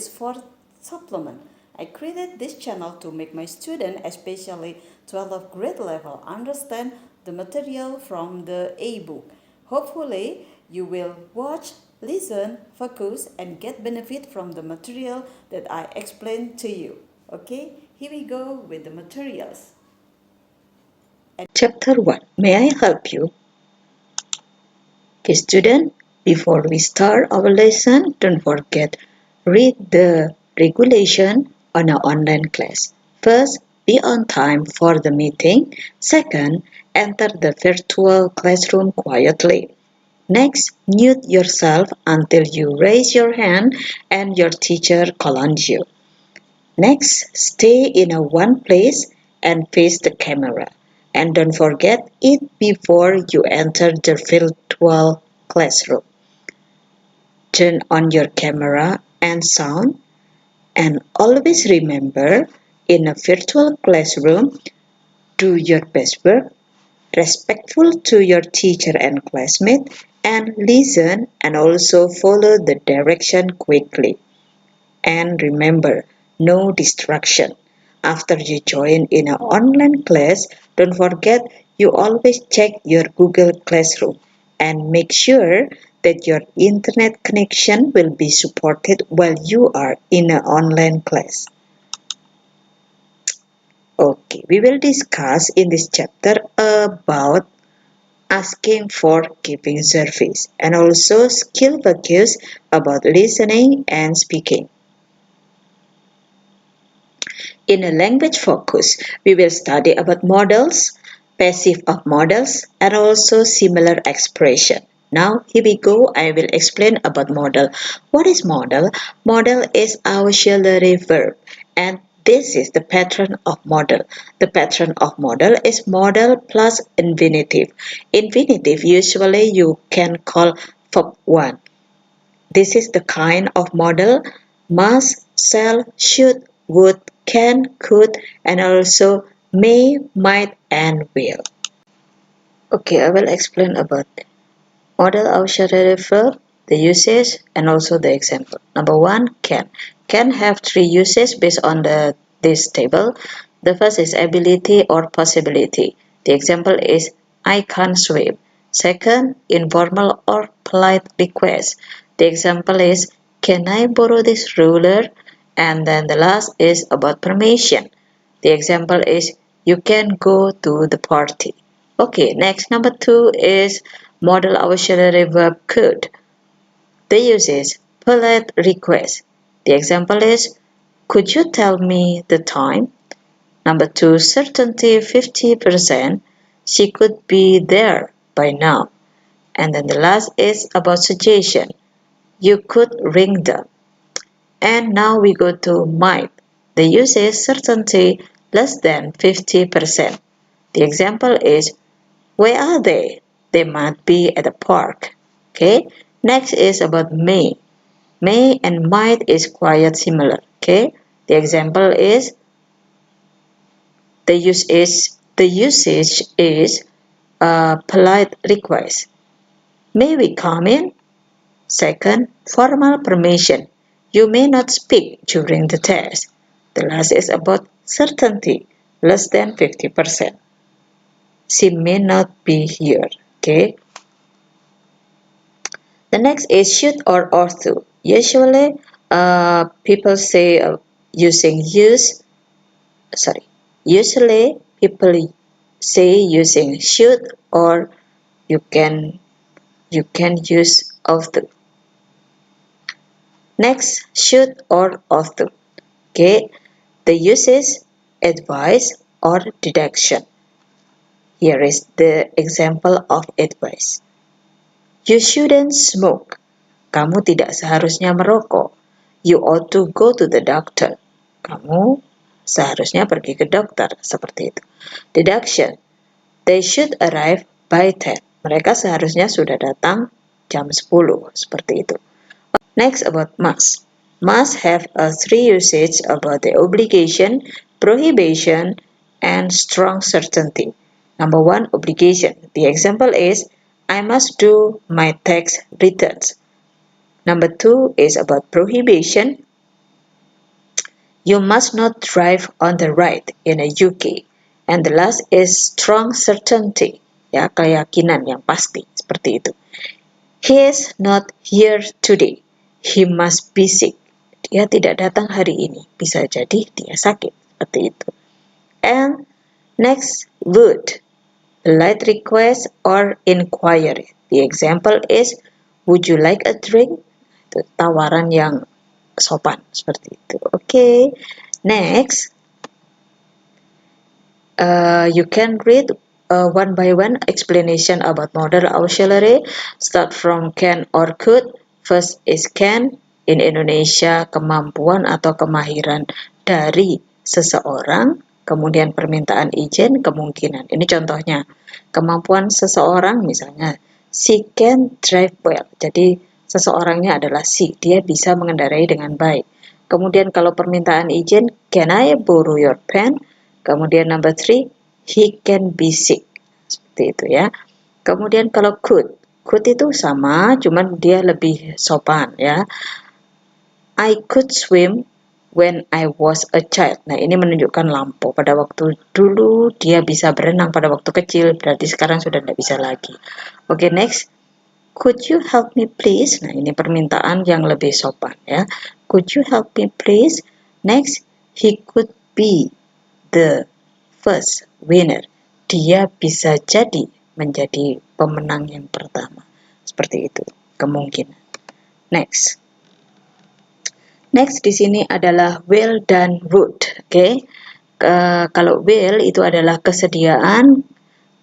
is for supplement. I created this channel to make my students, especially 12th grade level, understand the material from the e-book. Hopefully, you will watch, listen, focus, and get benefit from the material that I explained to you. Okay, here we go with the materials. Chapter 1. May I help you? Okay, student, before we start our lesson, don't forget, read the regulation on our online class. First, be on time for the meeting. Second, enter the virtual classroom quietly. Next, mute yourself until you raise your hand and your teacher calls on you. Next, stay in a one place and face the camera. And don't forget it before you enter the virtual classroom. Turn on your camera and sound. And always remember, in a virtual classroom, do your best work, respectful to your teacher and classmate, and listen and also follow the direction quickly. And remember, no distraction. After you join in an online class, don't forget you always check your Google Classroom and make sure that your internet connection will be supported while you are in an online class. Okay, we will discuss in this chapter about asking for giving service and also skill focus about listening and speaking. In a language focus, we will study about modals, passive of modals, and also similar expression. Now, here we go. I will explain about modal. What is modal? Modal is auxiliary verb, and this is the pattern of modal. The pattern of modal is modal plus infinitive. Infinitive usually you can call verb 1. This is the kind of modal must, shall, should, would, can, could, and also may, might, and will. Okay, I will explain about modal auxiliary verb, the usage, and also the example. Number one, can. Can have three uses based on this table. The first is ability or possibility. The example is I can't swim. Second, informal or polite request. The example is can I borrow this ruler? And then the last is about permission. The example is you can go to the party. Okay, next number two is modal auxiliary verb could. The use is polite request. The example is could you tell me the time? Number two, certainty 50%. She could be there by now. And then the last is about suggestion. You could ring them. And now we go to might. The use is certainty less than 50%. The example is where are they? They might be at the park. Okay. Next is about may. May and might is quite similar. Okay. The example is the usage is a polite request. May we come in? Second, formal permission. You may not speak during the test. The last is about certainty, less than 50%. She may not be here. Okay. The next is should or ought to. Usually, people say using use. Sorry. Usually, people say using should or you can use ought to. Next, should or ought to. Okay. The uses advice or deduction. Here is the example of advice. You shouldn't smoke. Kamu tidak seharusnya merokok. You ought to go to the doctor. Kamu seharusnya pergi ke dokter. Seperti itu. Deduction. They should arrive by 10. Mereka seharusnya sudah datang jam 10. Seperti itu. Next about must. Must have a three usage about the obligation, prohibition, and strong certainty. Number one, obligation. The example is I must do my tax returns. Number two is about prohibition. You must not drive on the right in the UK. And the last is strong certainty, ya, keyakinan yang pasti, seperti itu. He is not here today. He must be sick. Dia tidak datang hari ini. Bisa jadi dia sakit, seperti itu. And next, would. Polite request or inquiry. The example is, would you like a drink? Itu tawaran yang sopan, seperti itu. Okay. Next, you can read one by one explanation about modal auxiliary. Start from can or could. First is can. In Indonesia, kemampuan atau kemahiran dari seseorang. Kemudian permintaan izin, kemungkinan. Ini contohnya. Kemampuan seseorang misalnya, she can drive well. Jadi seseorangnya adalah she. Dia bisa mengendarai dengan baik. Kemudian kalau permintaan izin, can I borrow your pen? Kemudian number 3, he can be sick. Seperti itu ya. Kemudian kalau could itu sama, cuman dia lebih sopan ya. I could swim when I was a child. Nah, ini menunjukkan lampau. Pada waktu dulu dia bisa berenang pada waktu kecil, berarti sekarang sudah tidak bisa lagi. Oke, next. Could you help me please? Nah, ini permintaan yang lebih sopan ya. Could you help me please? Next, he could be the first winner. Dia bisa jadi menjadi pemenang yang pertama. Seperti itu, kemungkinan. Next. Next di sini adalah will dan would. Oke. Kalau will itu adalah kesediaan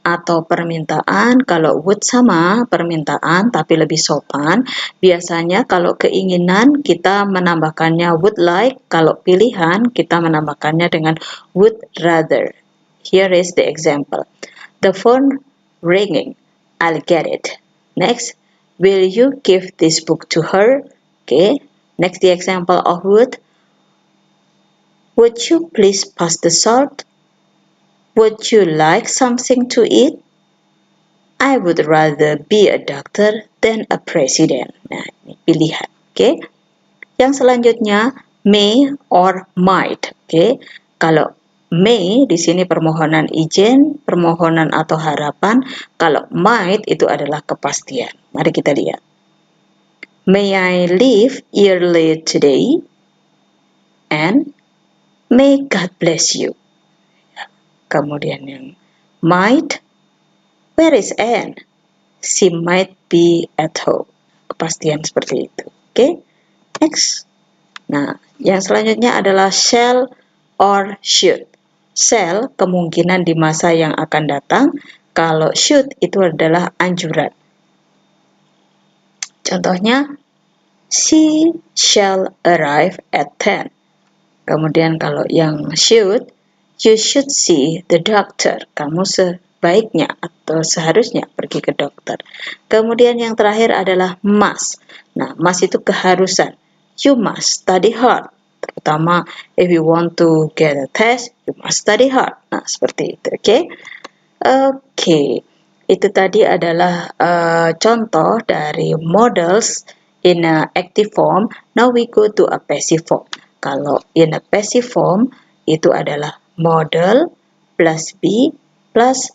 atau permintaan. Kalau would sama, permintaan tapi lebih sopan. Biasanya kalau keinginan kita menambahkannya would like, kalau pilihan kita menambahkannya dengan would rather. Here is the example. The phone ringing. I'll get it. Next, will you give this book to her? Okay. Next, the example of would. Would you please pass the salt? Would you like something to eat? I would rather be a doctor than a president. Nah, ini pilihan. Okay. Yang selanjutnya, may or might. Okay. Kalau may di sini permohonan izin, permohonan atau harapan. Kalau might itu adalah kepastian. Mari kita lihat. May I leave early today? And may God bless you. Kemudian yang might, where is Anne? She might be at home. Kepastian seperti itu. Oke. Next. Nah, yang selanjutnya adalah shall or should. Shall kemungkinan di masa yang akan datang. Kalau should itu adalah anjuran. Contohnya, she shall arrive at 10. Kemudian kalau yang should, you should see the doctor. Kamu sebaiknya atau seharusnya pergi ke dokter. Kemudian yang terakhir adalah must. Nah, must itu keharusan. You must study hard. Terutama if you want to get a test, you must study hard. Nah, seperti itu, oke? Oke. Itu tadi adalah contoh dari modals in a active form. Now we go to a passive form. Kalau in a passive form itu adalah modal plus be plus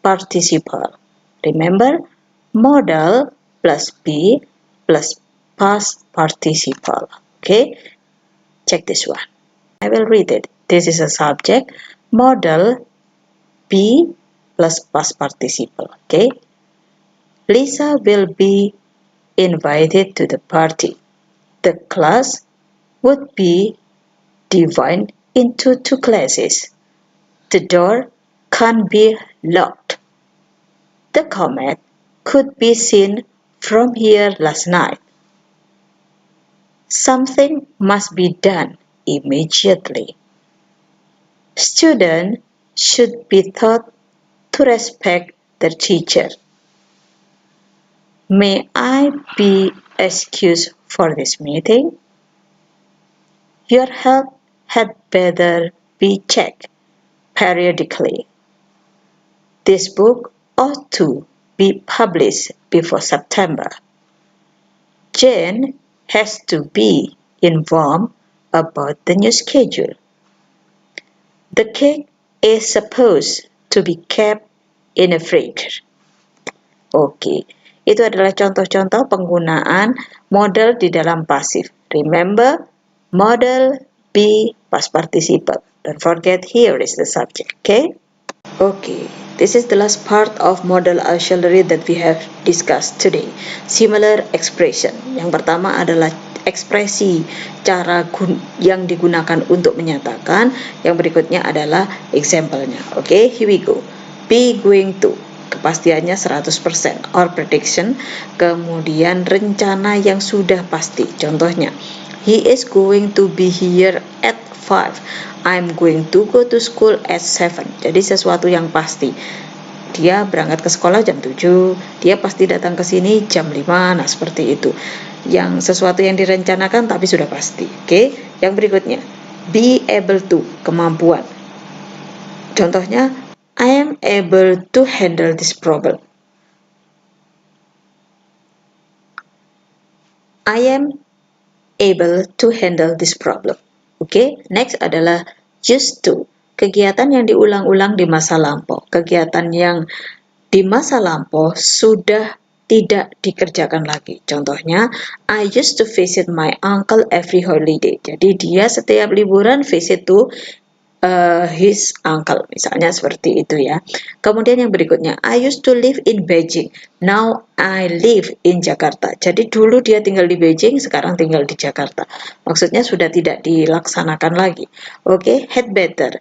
participle. Remember, modal plus be plus past participle. Okay, check this one. I will read it. This is a subject. Modal be plus past participle. Okay. Lisa will be invited to the party. The class would be divided into 2 classes. The door can't be locked. The comet could be seen from here last night. Something must be done immediately. Students should be taught to respect their teacher. May I be excused for this meeting? Your health had better be checked periodically. This book ought to be published before September. Jane has to be informed about the new schedule. The cake is supposed to be kept in a fridge. Oke, itu adalah contoh-contoh penggunaan modal di dalam pasif. Remember, modal be past participle. Don't forget here is the subject, okay? Okay, this is the last part of modal auxiliary that we have discussed today. Similar expression. Yang pertama adalah ekspresi cara yang digunakan untuk menyatakan. Yang berikutnya adalah example-nya. Okay, here we go. Be going to. Kepastiannya 100% or prediction. Kemudian rencana yang sudah pasti. Contohnya, he is going to be here at 5. I'm going to go to school at 7. Jadi sesuatu yang pasti. Dia berangkat ke sekolah jam 7, dia pasti datang ke sini jam 5. Nah, seperti itu. Yang sesuatu yang direncanakan tapi sudah pasti. Oke. Yang berikutnya, be able to, kemampuan. Contohnya, I am able to handle this problem. I am able to handle this problem. Oke, next adalah used to. Kegiatan yang diulang-ulang di masa lampau. Kegiatan yang di masa lampau sudah tidak dikerjakan lagi. Contohnya, I used to visit my uncle every holiday. Jadi dia setiap liburan visit to his uncle, misalnya seperti itu ya. Kemudian yang berikutnya, I used to live in Beijing, now I live in Jakarta. Jadi dulu dia tinggal di Beijing, sekarang tinggal di Jakarta. Maksudnya sudah tidak dilaksanakan lagi. Oke, had better,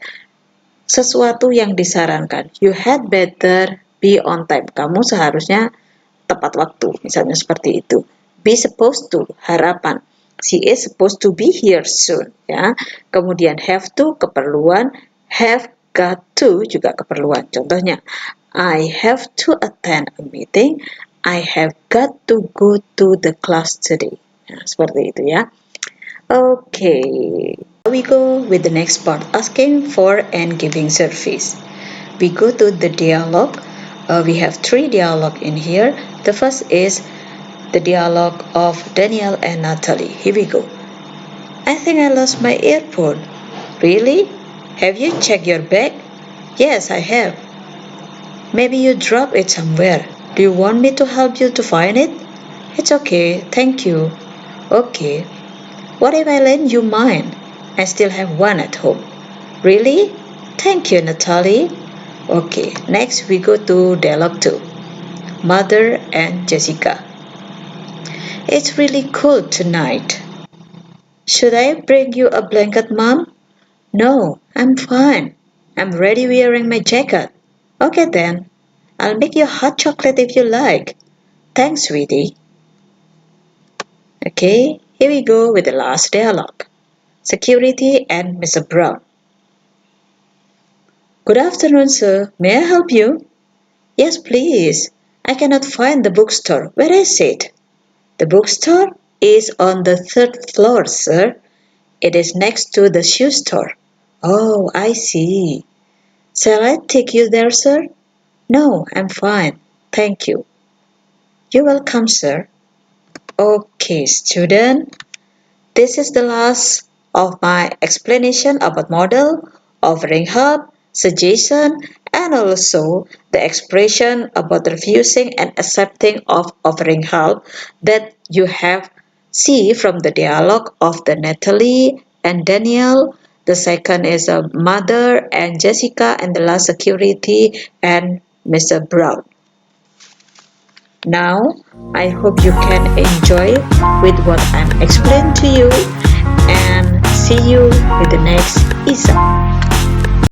sesuatu yang disarankan. You had better be on time. Kamu seharusnya tepat waktu, misalnya seperti itu. Be supposed to, harapan. She is supposed to be here soon, ya. Kemudian have to, keperluan. Have got to juga keperluan. Contohnya, I have to attend a meeting. I have got to go to the class today. Nah, seperti itu ya. Okay, we go with the next part, asking for and giving service. We go to the dialogue. We have 3 dialogue in here. The first is the dialogue of Daniel and Natalie. Here we go. I think I lost my earphone. Really? Have you checked your bag? Yes, I have. Maybe you dropped it somewhere. Do you want me to help you to find it? It's okay, thank you. Okay. What if I lend you mine? I still have one at home. Really? Thank you, Natalie. Okay, next we go to dialogue 2. Mother and Jessica. It's really cold tonight. Should I bring you a blanket, Mom? No, I'm fine. I'm already wearing my jacket. Okay then. I'll make you hot chocolate if you like. Thanks, sweetie. Okay, here we go with the last dialogue. Security and Mr. Brown. Good afternoon, sir. May I help you? Yes, please. I cannot find the bookstore. Where is it? The bookstore is on the 3rd floor, sir. It is next to the shoe store. Oh, I see. Shall I take you there, sir? No, I'm fine. Thank you. You're welcome, sir. Okay, student. This is the last of my explanation about model, offering help, suggestion, and also the expression about refusing and accepting of offering help that you have see from the dialogue of the Natalie and Daniel. The second is a mother and Jessica, and the last security and Mr. Brown. Now, I hope you can enjoy with what I'm explaining to you, and see you with the next E-Sup.